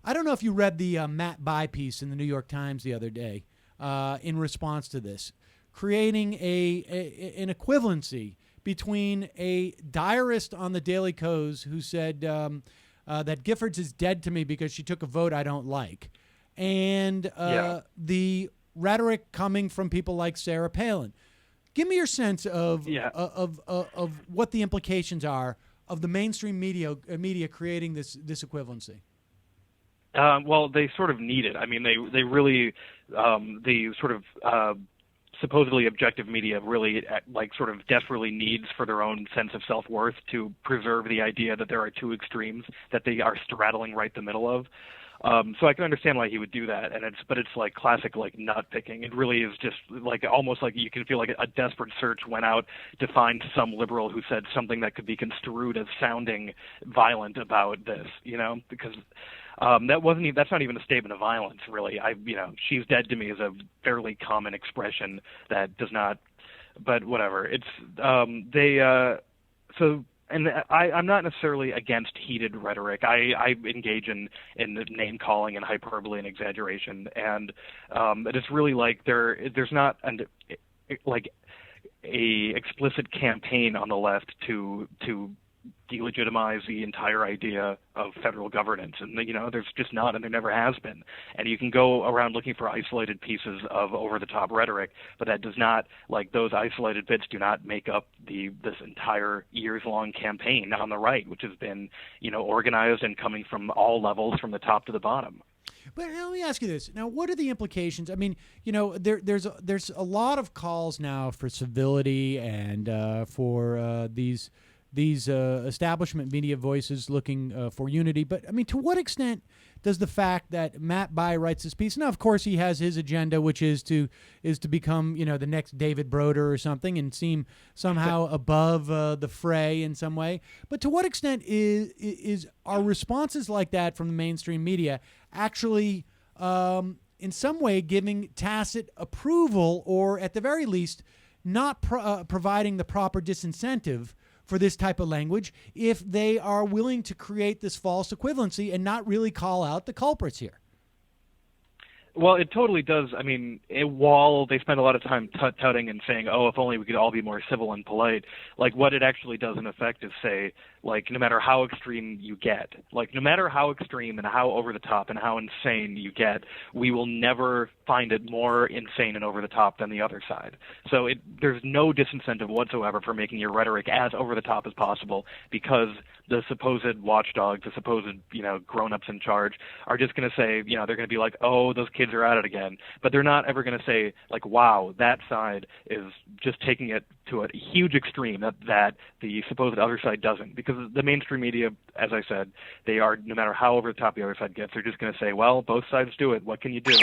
I don't know if you read the Matt Bai piece in the New York Times the other day in response to this, creating an equivalency between a diarist on the Daily Kos who said that Giffords is dead to me because she took a vote I don't like, and the rhetoric coming from people like Sarah Palin. Give me your sense of what the implications are of the mainstream media creating this equivalency. Well, they sort of need it. I mean, they really the sort of supposedly objective media really sort of desperately needs for their own sense of self-worth to preserve the idea that there are two extremes that they are straddling right the middle of. So I can understand why he would do that, but it's like classic like nut picking. It really is just like almost like you can feel like a desperate search went out to find some liberal who said something that could be construed as sounding violent about this, because that's not even a statement of violence, really. She's dead to me is a fairly common expression that does not, but whatever. It's And I'm not necessarily against heated rhetoric. I engage in name calling and hyperbole and exaggeration, and it's really like there's not a explicit campaign on the left to delegitimize the entire idea of federal governance, and there's just not, and there never has been. And you can go around looking for isolated pieces of over-the-top rhetoric, but that does not, like those isolated bits, do not make up this entire years-long campaign on the right, which has been organized and coming from all levels, from the top to the bottom. But let me ask you this. Now, what are the implications? I mean, there's a lot of calls now for civility and for these establishment media voices looking for unity. But, I mean, to what extent does the fact that Matt Bai writes this piece, now, of course, he has his agenda, which is to become, the next David Broder or something and seem somehow above the fray in some way. But to what extent are responses like that from the mainstream media actually in some way giving tacit approval, or at the very least not providing the proper disincentive for this type of language if they are willing to create this false equivalency and not really call out the culprits here? Well, it totally does. I mean, while they spend a lot of time touting and saying, oh, if only we could all be more civil and polite, like what it actually does in effect is say, like, no matter how extreme you get, like no matter how extreme and how over the top and how insane you get, we will never find it more insane and over the top than the other side. So there's no disincentive whatsoever for making your rhetoric as over the top as possible, because the supposed watchdogs, the supposed, grown-ups in charge are just going to say, they're going to be like, oh, those kids are at it again. But they're not ever going to say, like, wow, that side is just taking it to a huge extreme that the supposed other side doesn't. Because the mainstream media, as I said, they are, no matter how over the top the other side gets, they're just going to say, well, both sides do it. What can you do?